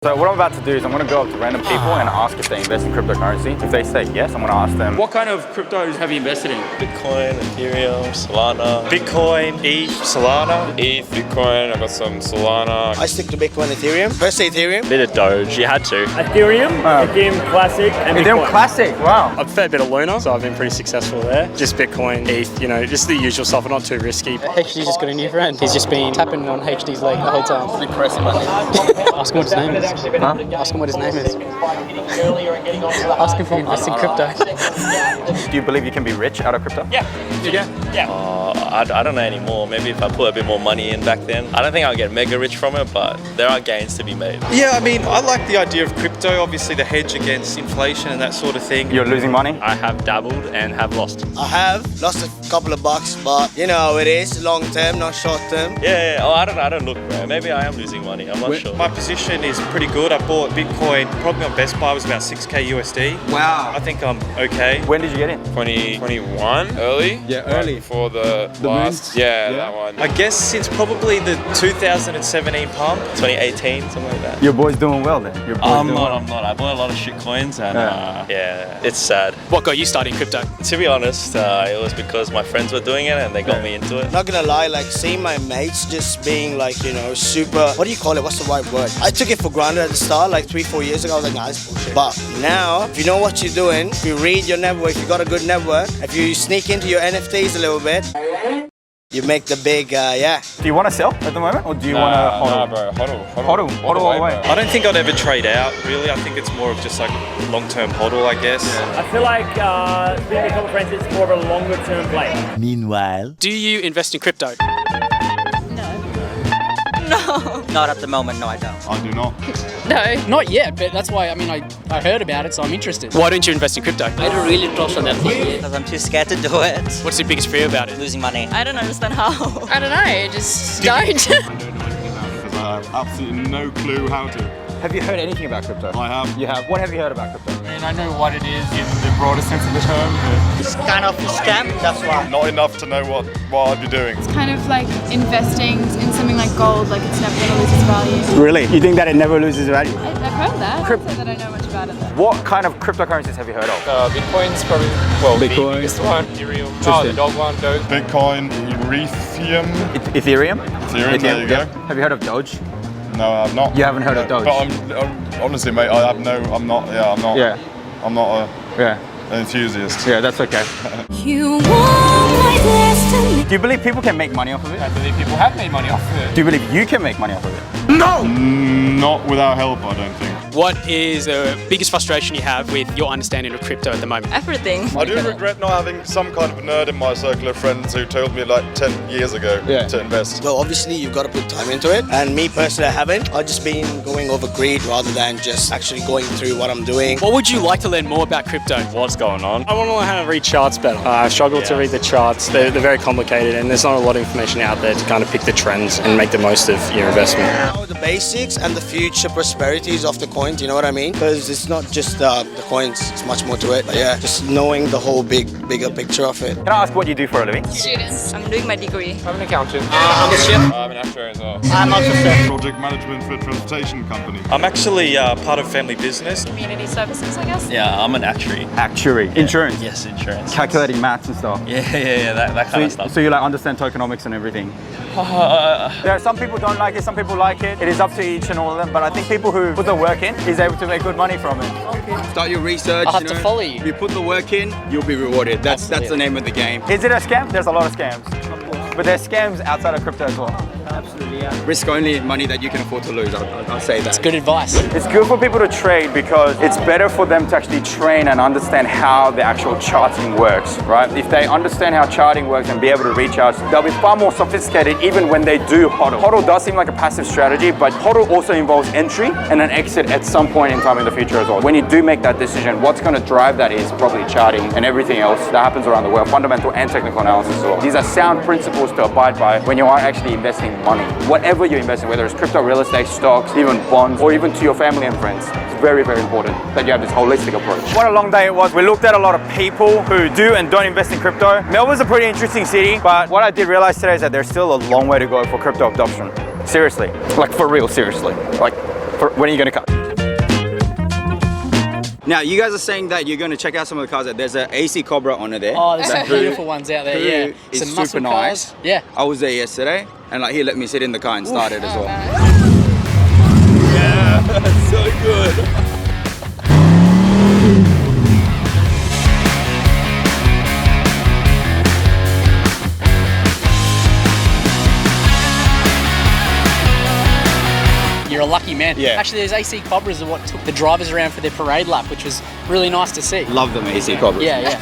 So what I'm about to do is I'm going to go up to random people and ask if they invest in cryptocurrency. If they say yes, I'm going to ask them, what kind of cryptos have you invested in? Bitcoin, Ethereum, Solana. Bitcoin, ETH, Solana. ETH, Bitcoin, I got some Solana. I stick to Bitcoin, Ethereum. First Ethereum. Bit of Doge, you had to. Ethereum, Ethereum Classic, and Ethereum Bitcoin. Classic, wow. I've fed a bit of Luna, so I've been pretty successful there. Just Bitcoin, ETH, you know, just the usual stuff, not too risky. HD's just got a new friend. He's just been tapping on HD's leg the whole time. Ask him what his name is. Ask him what his name is. Ask him if he invests in crypto. Do you believe you can be rich out of crypto? Yeah. You can? Yeah. I don't know anymore. Maybe if I put a bit more money in back then. I don't think I'll get mega rich from it, but there are gains to be made. Yeah, I mean, I like the idea of crypto, obviously the hedge against inflation and that sort of thing. You're losing money? I have dabbled and have lost. I have lost a couple of bucks, but you know how it is, long term, not short term. Yeah. Oh, I don't look, bro. Maybe I am losing money. I'm not sure. My position is pretty good. I bought Bitcoin, probably on Best Buy was about 6k USD. Wow. I think I'm okay. When did you get in? 2021 early. Yeah, early. Before the last. Yeah, that one. I guess since probably the 2017 pump. 2018, something like that. Your boy's doing well then? Your boy's I'm doing not. well. I bought a lot of shit coins and yeah, it's sad. What got you started in crypto? To be honest, it was because my friends were doing it and they got me into it. Not gonna lie, like seeing my mates just being like, you know, super, what do you call it? What's the right word? I took it for granted at the start, like 3-4 years ago. I was like, nah, it's bullshit. But now, if you know what you're doing, if you read your network, if you got a good network, if you sneak into your NFTs a little bit, you make the big, yeah. Do you want to sell at the moment or do you want to Nah, hodl? bro. Hodl all the way. I don't think I'd ever trade out, really. I think it's more of just like long-term hodl, I guess. I feel like being a couple of friends is more of a longer term play. Meanwhile. Do you invest in crypto? No. Not at the moment, no I don't. I do not. No. Not yet, but that's why, I heard about it, so I'm interested. Why don't you invest in crypto? I don't really trust on that thing yet. Because I'm too scared to do it. What's the biggest fear about it? Losing money. I don't understand how. I don't know, just don't. I don't know anything about it because I have absolutely no clue how to. Have you heard anything about crypto? I have. You have? What have you heard about crypto? I mean, I know what it is in the broader sense of the term, but It's kind of a scam, that's why. Not enough to know what I'd be doing. It's kind of like investing in something like gold, like it's never going to lose its value. Really? You think that it never loses value? I've heard that. I can't say that I know much about it though. What kind of cryptocurrencies have you heard of? Bitcoin's probably, well, Bitcoin. the biggest one. Ethereum, the dog one, Doge. Bitcoin, Ethereum. Ethereum? Ethereum, there you go. Have you heard of Doge? No, I've not. You haven't heard of Doge? But I'm honestly, mate, I'm not Yeah. an enthusiast. Yeah, that's okay. You want my destiny. Do you believe people can make money off of it? I believe people have made money off of it. Do you believe you can make money off of it? Not without help, I don't think. What is the biggest frustration you have with your understanding of crypto at the moment? Everything. I do regret not having some kind of nerd in my circle of friends who told me like 10 years ago to invest. Well, obviously you've got to put time into it. And me personally, I haven't. I've just been going over greed rather than just actually going through what I'm doing. What would you like to learn more about crypto? What's going on? I want to learn how to read charts better. I struggle to read the charts. They're very complicated and there's not a lot of information out there to kind of pick the trends and make the most of your investment. Now the basics and the future prosperities of the coins, you know what I mean? Because it's not just the coins, it's much more to it. But yeah, just knowing the whole bigger picture of it. Can I ask what you do for a living? Students. I'm doing my degree. I'm an accountant. I'm a chef. I'm an actuary as well. I'm also a chef. Project management for a transportation company. I'm actually part of family business. Community services, I guess. Yeah, I'm an actuary. Actuary. Insurance. Yes, insurance. Calculating maths and stuff. Yeah, that kind of stuff. So you like understand tokenomics and everything? There are some people don't like it, some people like it. It is up to each and all of them, but I think people who put the work in is able to make good money from it. Okay. Start your research. I'll have to follow you. If you put the work in, you'll be rewarded. That's the name of the game. Is it a scam? There's a lot of scams. But there's scams outside of crypto as well. Absolutely, yeah. Risk only money that you can afford to lose, I'll say that. It's good advice. It's good for people to trade because it's better for them to actually train and understand how the actual charting works, right? If they understand how charting works and be able to reach us, they'll be far more sophisticated even when they do hodl. Hodl does seem like a passive strategy, but hodl also involves entry and an exit at some point in time in the future as well. When you do make that decision, what's going to drive that is probably charting and everything else that happens around the world, fundamental and technical analysis as well. These are sound principles to abide by when you are actually investing money. Whatever you're investing, whether it's crypto, real estate, stocks, even bonds, or even to your family and friends. It's very, very important that you have this holistic approach. What a long day it was. We looked at a lot of people who do and don't invest in crypto. Melbourne's a pretty interesting city, but what I did realize today is that there's still a long way to go for crypto adoption. Seriously, like for real, seriously. Like When are you going to come? Now, you guys are saying that you're going to check out some of the cars. There's an AC Cobra on there. Oh, there's some beautiful ones out there, yeah. It's Some muscle super nice. cars. Yeah. I was there yesterday, and like he let me sit in the car and start it as well. Yeah, that's so good. You're a lucky man. Yeah. Actually, those AC Cobras are what took the drivers around for their parade lap, which was really nice to see. Love them AC Cobras. Yeah, yeah.